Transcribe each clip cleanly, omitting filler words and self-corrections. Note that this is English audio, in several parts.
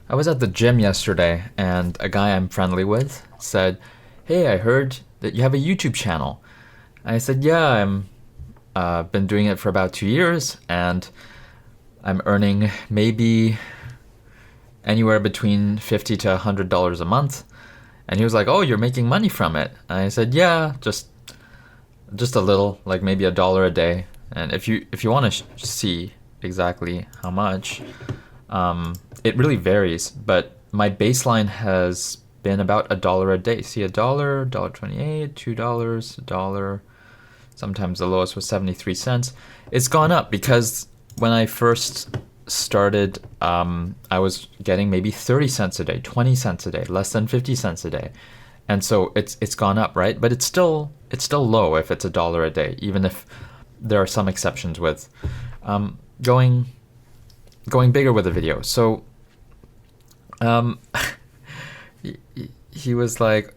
I was at the gym yesterday, and a guy I'm friendly with said, "Hey, I heard that you have a YouTube channel." I said, "Yeah, I'm been doing it for about 2 years, and I'm earning maybe anywhere between $50 to $100 a month." And he was like, "Oh, you're making money from it?" And I said, "Yeah, just a little, like maybe $1 a day. And if you want to see exactly how much, it really varies. But my baseline has been about $1 a day. See, $1, $1.28, $2, $1. Sometimes the lowest was 73 cents. It's gone up because when I first started, I was getting maybe 30 cents a day, 20 cents a day, less than 50 cents a day. And so it's gone up, right? But it's still low if it's $1 a day, even if there are some exceptions with um, going going bigger with a video. So um, he was like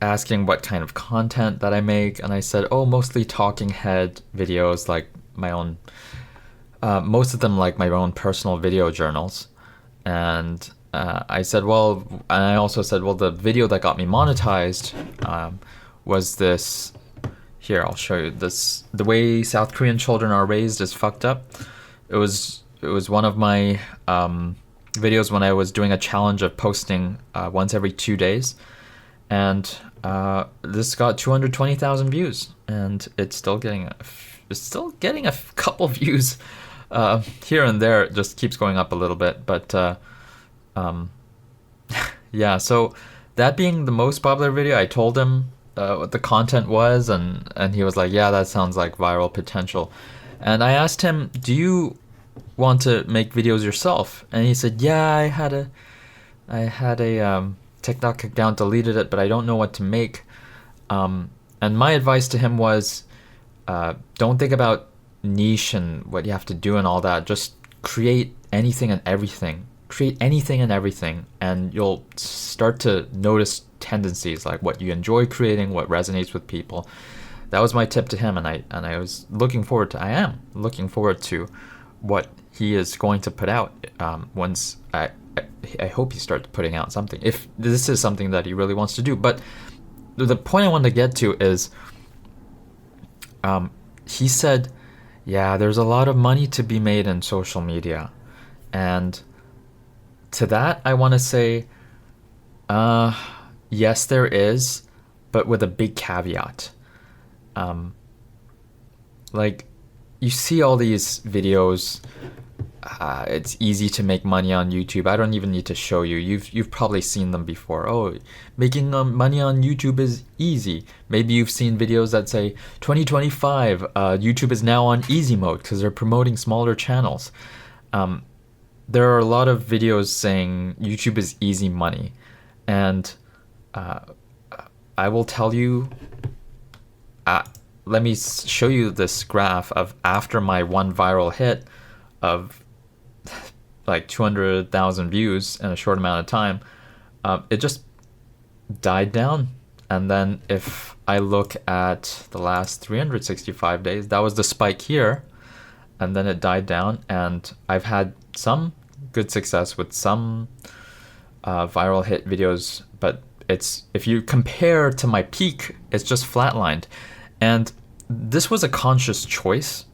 asking what kind of content that I make, and I said, "Oh, mostly talking head videos, like my own, most of them like my own personal video journals." And I said, "Well," and I also said, "Well, the video that got me monetized was this. Here, I'll show you this. The way South Korean children are raised is fucked up." It was one of my videos when I was doing a challenge of posting once every 2 days, and this got 220,000 views, and it's still getting a couple views here and there. It just keeps going up a little bit, but um, yeah. So that being the most popular video, I told him what the content was, and he was like, "Yeah, that sounds like viral potential." And I asked him, "Do you want to make videos yourself?" And he said, "Yeah, I had a TikTok account, deleted it, but I don't know what to make." And my advice to him was, don't think about niche and what you have to do and all that. Just create anything and everything. Create anything and everything, and you'll start to notice tendencies, like what you enjoy creating, what resonates with people. That was my tip to him, and I was looking forward to. I am looking forward to what he is going to put out once I hope he starts putting out something, if this is something that he really wants to do. But the point I want to get to is, he said, "Yeah, there's a lot of money to be made in social media," and to that I want to say, yes, there is, but with a big caveat. Um, like, you see all these videos. It's easy to make money on YouTube. I don't even need to show you. You've probably seen them before. Oh, making money on YouTube is easy. Maybe you've seen videos that say 2025. YouTube is now on easy mode because they're promoting smaller channels. There are a lot of videos saying YouTube is easy money, and I will tell you. Let me show you this graph of after my one viral hit of like 200,000 views in a short amount of time. It just died down. And then if I look at the last 365 days, that was the spike here, and then it died down. And I've had some good success with some viral hit videos, but it's, if you compare to my peak, it's just flatlined. And this was a conscious choice.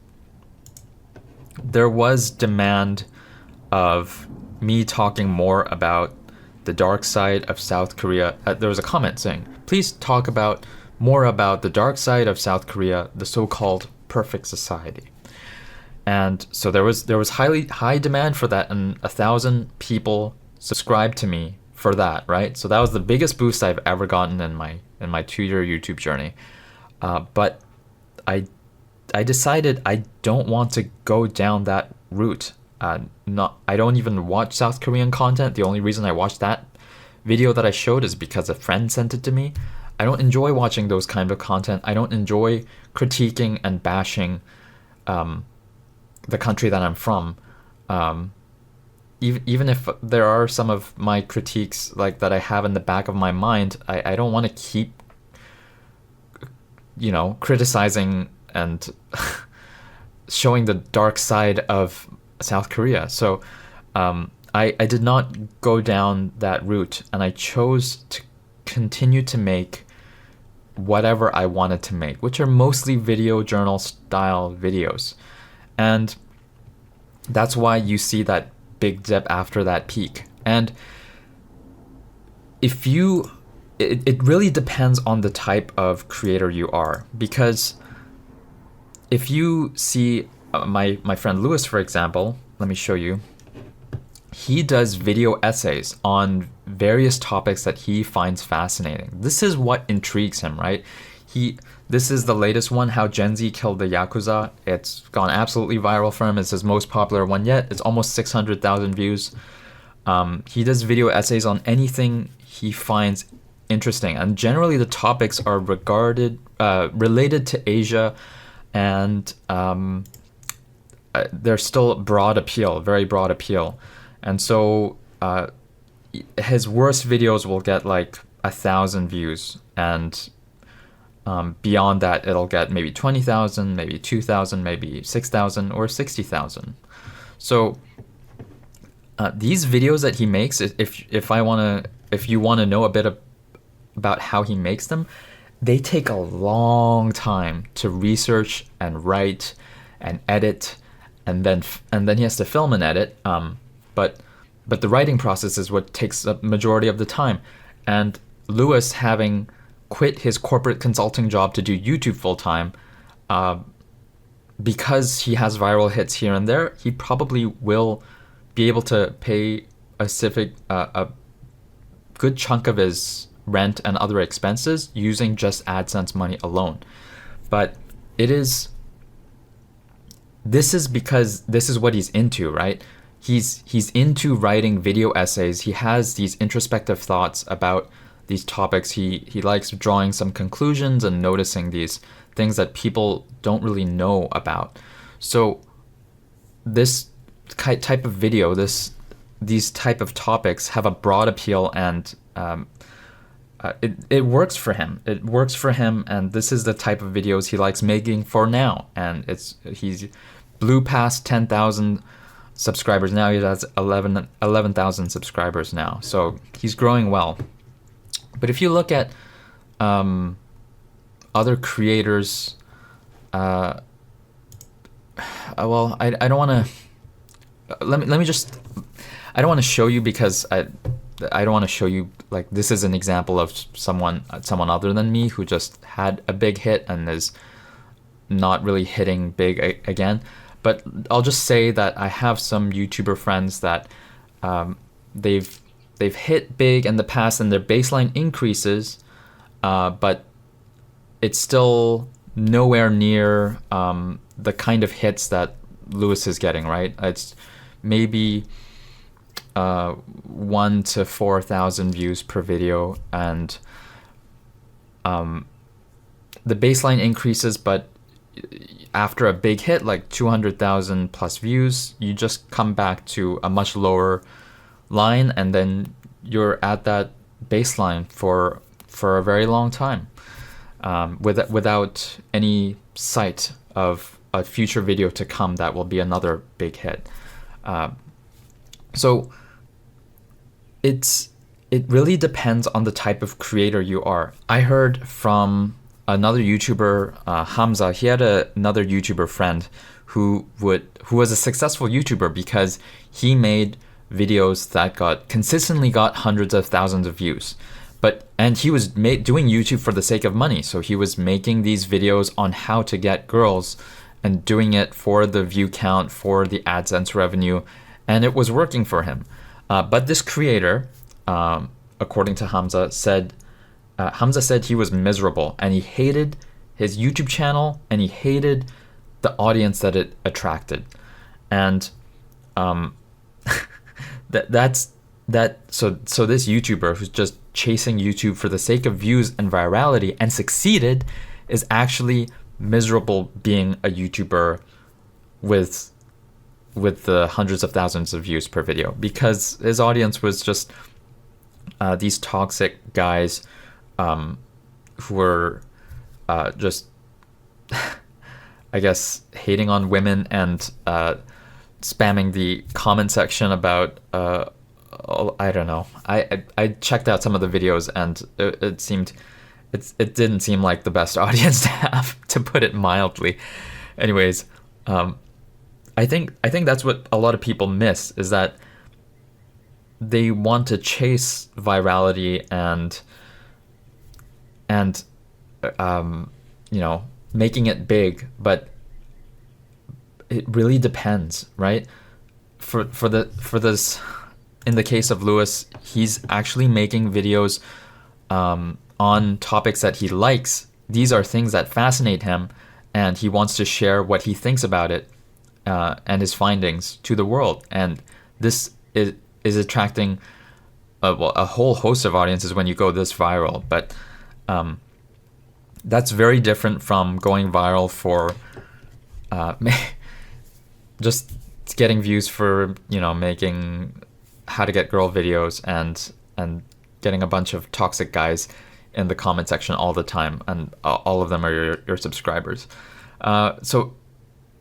There was demand of me talking more about the dark side of South Korea. There was a comment saying, "Please talk about more about the dark side of South Korea, the so-called perfect society." And so there was high demand for that, and 1,000 people subscribed to me for that, right? So that was the biggest boost I've ever gotten in my 2-year YouTube journey. But I decided I don't want to go down that route. I don't even watch South Korean content. The only reason I watched that video that I showed is because a friend sent it to me. I don't enjoy watching those kind of content. I don't enjoy critiquing and bashing the country that I'm from. Even if there are some of my critiques like that I have in the back of my mind, I don't want to keep criticizing and showing the dark side of South Korea. So I did not go down that route, and I chose to continue to make whatever I wanted to make, which are mostly video journal style videos. And that's why you see that big dip after that peak. And if you, it really depends on the type of creator you are, because if you see my friend Lewis, for example, let me show you. He does video essays on various topics that he finds fascinating. This is what intrigues him, right? This is the latest one, How Gen Z Killed the Yakuza. It's gone absolutely viral for him. It's his most popular one yet. It's almost 600,000 views. He does video essays on anything he finds interesting, and generally the topics are related to Asia, and they're still broad appeal, very broad appeal. And so his worst videos will get like 1,000 views, and beyond that it'll get maybe 20,000, maybe 2,000, maybe 6,000 or 60,000. So these videos that he makes, if you want to know a bit about how he makes them, they take a long time to research and write and edit, and then he has to film and edit. But the writing process is what takes a majority of the time. And Lewis, having quit his corporate consulting job to do YouTube full time, because he has viral hits here and there, he probably will be able to pay a good chunk of his rent and other expenses using just AdSense money alone. But this is because this is what he's into, right? He's into writing video essays. He has these introspective thoughts about these topics. He likes drawing some conclusions and noticing these things that people don't really know about. So this type of video, these type of topics have a broad appeal, and it works for him. It works for him, and this is the type of videos he likes making for now. And he's blew past 10,000 subscribers now. He has 11,000 subscribers now, so he's growing well. But if you look at other creators, well, I don't want to. Let me just. I don't want to show you, because I don't want to show you like this is an example of someone other than me who just had a big hit and is not really hitting big again. But I'll just say that I have some YouTuber friends that they've hit big in the past and their baseline increases, but it's still nowhere near the kind of hits that Lewis is getting, right? It's maybe 1,000 to 4,000 views per video, and the baseline increases, but after a big hit like 200,000 plus views, you just come back to a much lower line, and then you're at that baseline for a very long time, without any sight of a future video to come that will be another big hit. So it really depends on the type of creator you are. I heard from another YouTuber, Hamza. He had another YouTuber friend who was a successful YouTuber because he made videos that consistently got hundreds of thousands of views. And he was doing YouTube for the sake of money. So he was making these videos on how to get girls and doing it for the view count, for the AdSense revenue, and it was working for him. But this creator, according to Hamza, said he was miserable, and he hated his YouTube channel, and he hated the audience that it attracted. And so this YouTuber who's just chasing YouTube for the sake of views and virality and succeeded is actually miserable being a YouTuber with the hundreds of thousands of views per video, because his audience was just these toxic guys who were just I guess hating on women and spamming the comment section about I don't know. I checked out some of the videos, and it didn't seem like the best audience to have, to put it mildly. Anyways, I think that's what a lot of people miss, is that they want to chase virality and making it big, but it really depends, right? For this, in the case of Lewis, he's actually making videos on topics that he likes. These are things that fascinate him, and he wants to share what he thinks about it and his findings to the world. And this is attracting a whole host of audiences when you go this viral. But that's very different from going viral for just getting views for, making how to get girl videos and getting a bunch of toxic guys in the comment section all the time, and all of them are your subscribers. So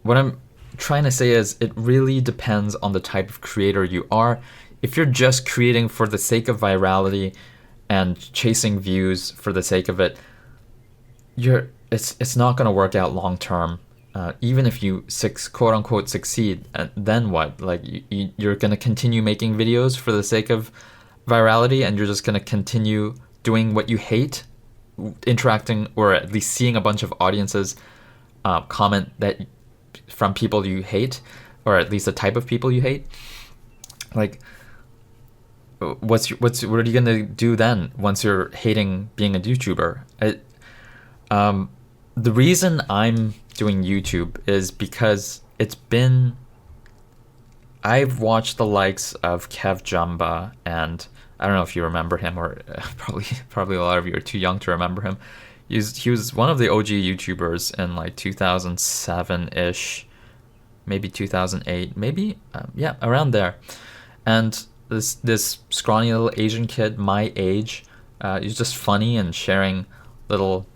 what I'm trying to say is, it really depends on the type of creator you are. If you're just creating for the sake of virality and chasing views for the sake of it, it's not going to work out long term. Even if you quote unquote succeed, then what? Like, you're going to continue making videos for the sake of virality, and you're just going to continue doing what you hate, interacting, or at least seeing a bunch of audiences comment that from people you hate, or at least the type of people you hate. Like, what are you gonna do then once you're hating being a YouTuber? The reason I'm doing YouTube is because I've watched the likes of Kev Jumba, and I don't know if you remember him, or probably a lot of you are too young to remember him. He was one of the OG YouTubers in like 2007-ish, maybe 2008, maybe around there. And this scrawny little Asian kid my age, he's just funny and sharing little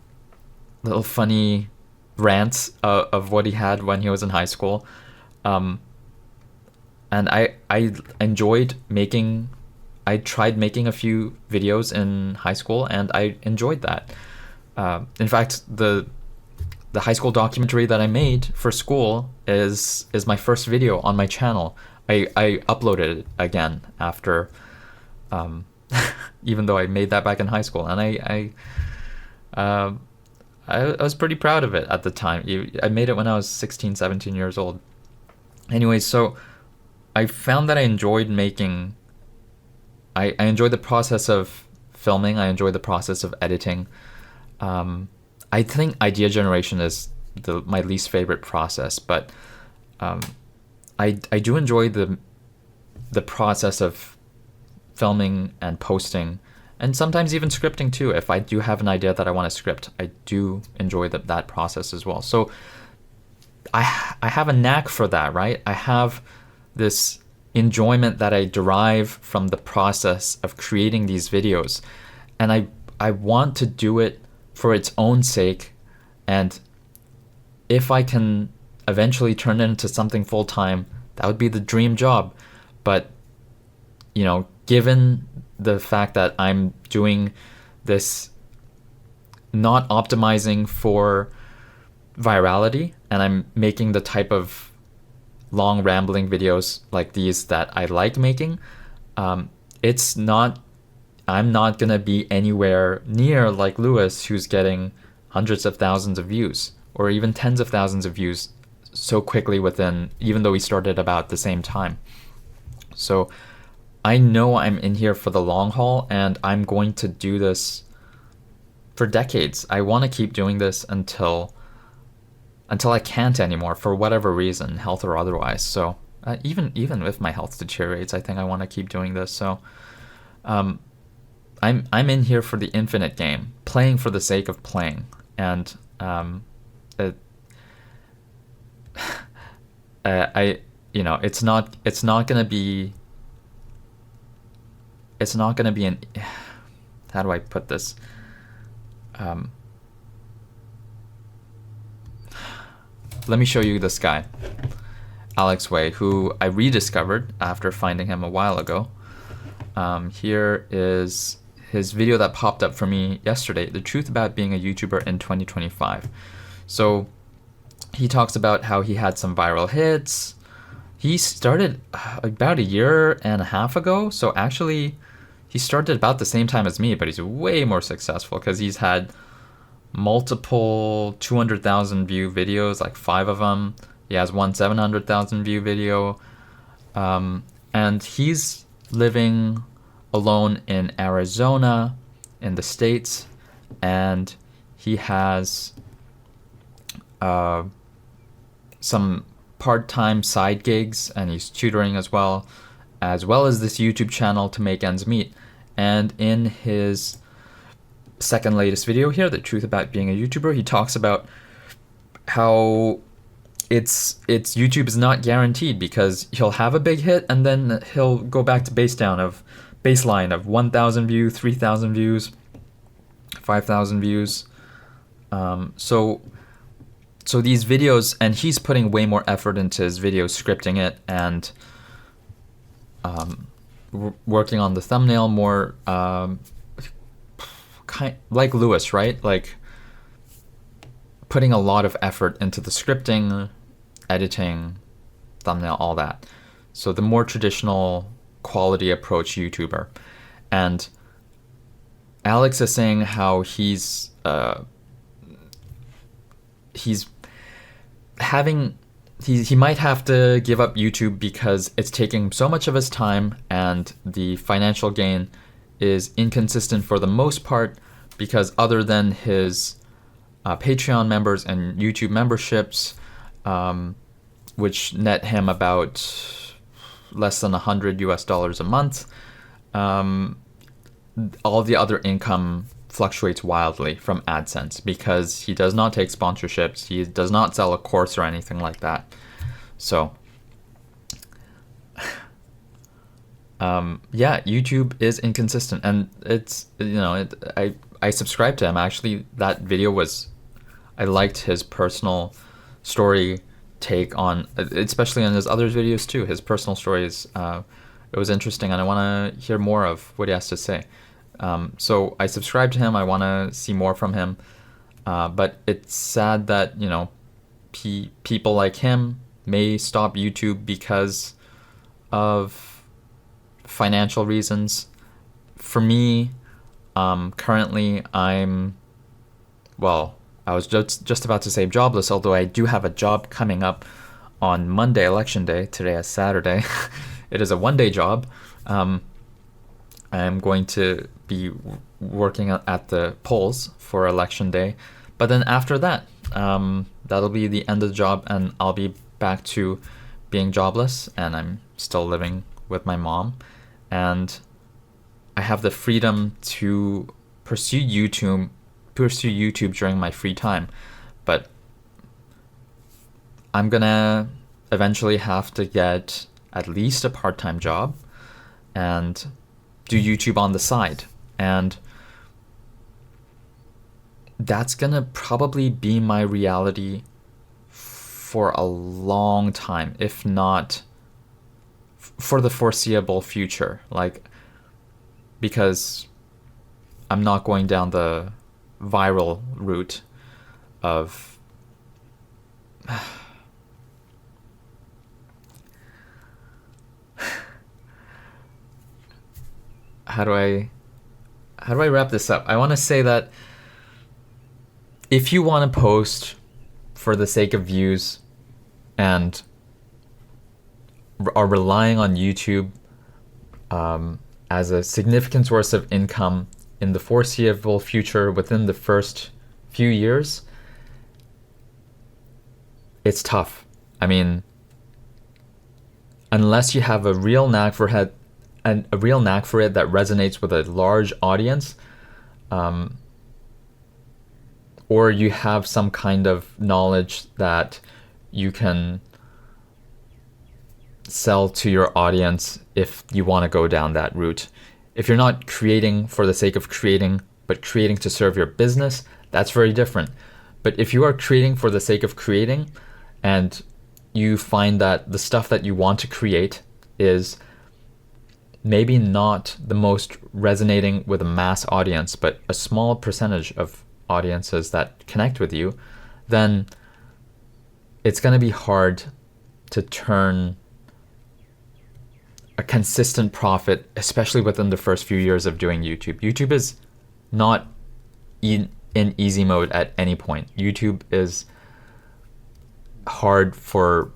funny rants of what he had when he was in high school. And I enjoyed making. I tried making a few videos in high school, and I enjoyed that. In fact, the high school documentary that I made for school is my first video on my channel. I uploaded it again after, even though I made that back in high school, and I was pretty proud of it at the time. I made it when I was 16, 17 years old. Anyway, so I found that I enjoyed making. I enjoyed the process of filming. I enjoyed the process of editing. I think idea generation is my least favorite process, but I do enjoy the process of filming and posting, and sometimes even scripting too. If I do have an idea that I want to script, I do enjoy that process as well. So I have a knack for that, right? I have this enjoyment that I derive from the process of creating these videos, and I want to do it for its own sake, and if I can eventually turn it into something full-time, that would be the dream job. But given the fact that I'm doing this, not optimizing for virality, and I'm making the type of long rambling videos like these that I like making, I'm not gonna be anywhere near like Lewis, who's getting hundreds of thousands of views, or even tens of thousands of views so quickly even though we started about the same time. So I know I'm in here for the long haul, and I'm going to do this for decades. I want to keep doing this until I can't anymore, for whatever reason, health or otherwise. So even if my health deteriorates, I think I want to keep doing this. So I'm in here for the infinite game, playing for the sake of playing, and it's not gonna be an, how do I put this? Let me show you this guy. Alex Way, who I rediscovered after finding him a while ago. Here is his video that popped up for me yesterday, The Truth About Being a YouTuber in 2025. So he talks about how he had some viral hits. He started about a year and a half ago, so actually he started about the same time as me, but he's way more successful because he's had multiple 200,000 view videos, like 5 of them. He has one 700,000 view video. And he's living alone in Arizona in the States. And he has some part-time side gigs, and he's tutoring as well as this YouTube channel to make ends meet. And in his second latest video here, The Truth About Being a YouTuber, he talks about how it's YouTube is not guaranteed, because he'll have a big hit and then he'll go back to baseline of 1,000 views, 3,000 views, 5,000 views. So these videos, and he's putting way more effort into his videos, scripting it and working on the thumbnail more, like Lewis, right? Like putting a lot of effort into the scripting, editing, thumbnail, all that. So the more traditional quality approach YouTuber. And Alex is saying how he might have to give up YouTube because it's taking so much of his time, and the financial gain is inconsistent for the most part, because other than his Patreon members and YouTube memberships, which net him about less than $100 a month, all the other income fluctuates wildly from AdSense, because he does not take sponsorships, he does not sell a course or anything like that. So yeah, YouTube is inconsistent, and it's, I subscribe to him. Actually, that video I liked his personal story take on, especially on his other videos too. His personal stories, it was interesting, and I want to hear more of what he has to say. So I subscribe to him. I want to see more from him. But it's sad that, people like him may stop YouTube because of financial reasons. For me, currently I was just about to say jobless, although I do have a job coming up on Monday, election day. Today is Saturday. It is a one-day job. I'm going to be working at the polls for election day. But then after that, that'll be the end of the job, and I'll be back to being jobless, and I'm still living with my mom. And I have the freedom to pursue YouTube during my free time. But I'm gonna eventually have to get at least a part-time job and do YouTube on the side. And that's gonna probably be my reality for a long time, if not for the foreseeable future. Like, because I'm not going down the viral route of how do I wrap this up? I want to say that if you want to post for the sake of views and are relying on YouTube as a significant source of income in the foreseeable future, within the first few years, it's tough. I mean, unless you have a real knack for it, that resonates with a large audience, or you have some kind of knowledge that you can sell to your audience if you want to go down that route. If you're not creating for the sake of creating, but creating to serve your business, that's very different. But if you are creating for the sake of creating, and you find that the stuff that you want to create is maybe not the most resonating with a mass audience, but a small percentage of audiences that connect with you, then it's going to be hard to turn a consistent profit, especially within the first few years of doing YouTube. YouTube is not in easy mode at any point. YouTube is hard for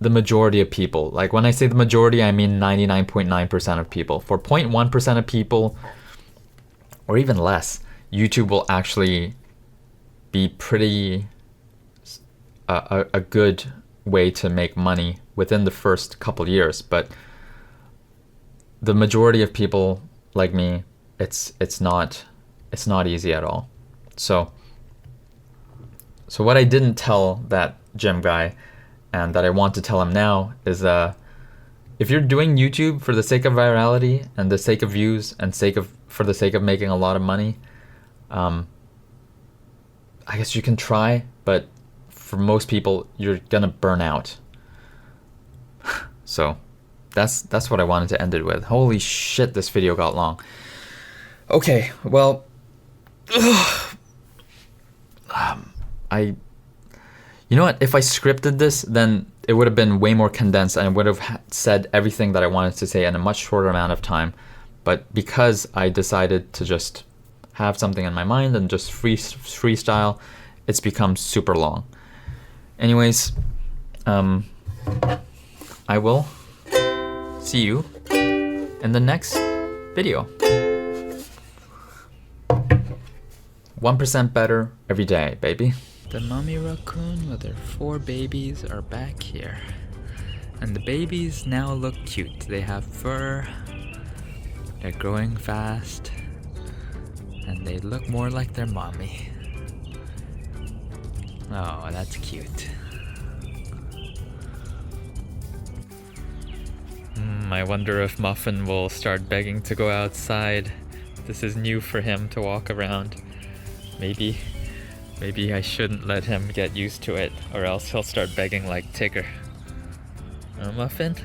the majority of people. Like when I say the majority, I mean 99.9% of people. For 0.1% of people, or even less, YouTube will actually be pretty a good way to make money within the first couple years. But the majority of people like me, it's not easy at all. So what I didn't tell that gym guy, and that I want to tell him now, is if you're doing YouTube for the sake of virality and the sake of views and for the sake of making a lot of money, I guess you can try, but for most people, you're gonna burn out. So that's what I wanted to end it with. Holy shit, this video got long. Okay, well, you know what? If I scripted this, then it would have been way more condensed, and I would have said everything that I wanted to say in a much shorter amount of time. But because I decided to just have something in my mind and just freestyle, it's become super long. Anyways, I will see you in the next video. 1% better every day, baby. The mommy raccoon with her 4 babies are back here. And the babies now look cute. They have fur, they're growing fast, and they look more like their mommy. Oh, that's cute. I wonder if Muffin will start begging to go outside. This is new for him to walk around. Maybe I shouldn't let him get used to it, or else he'll start begging like Tigger. Muffin?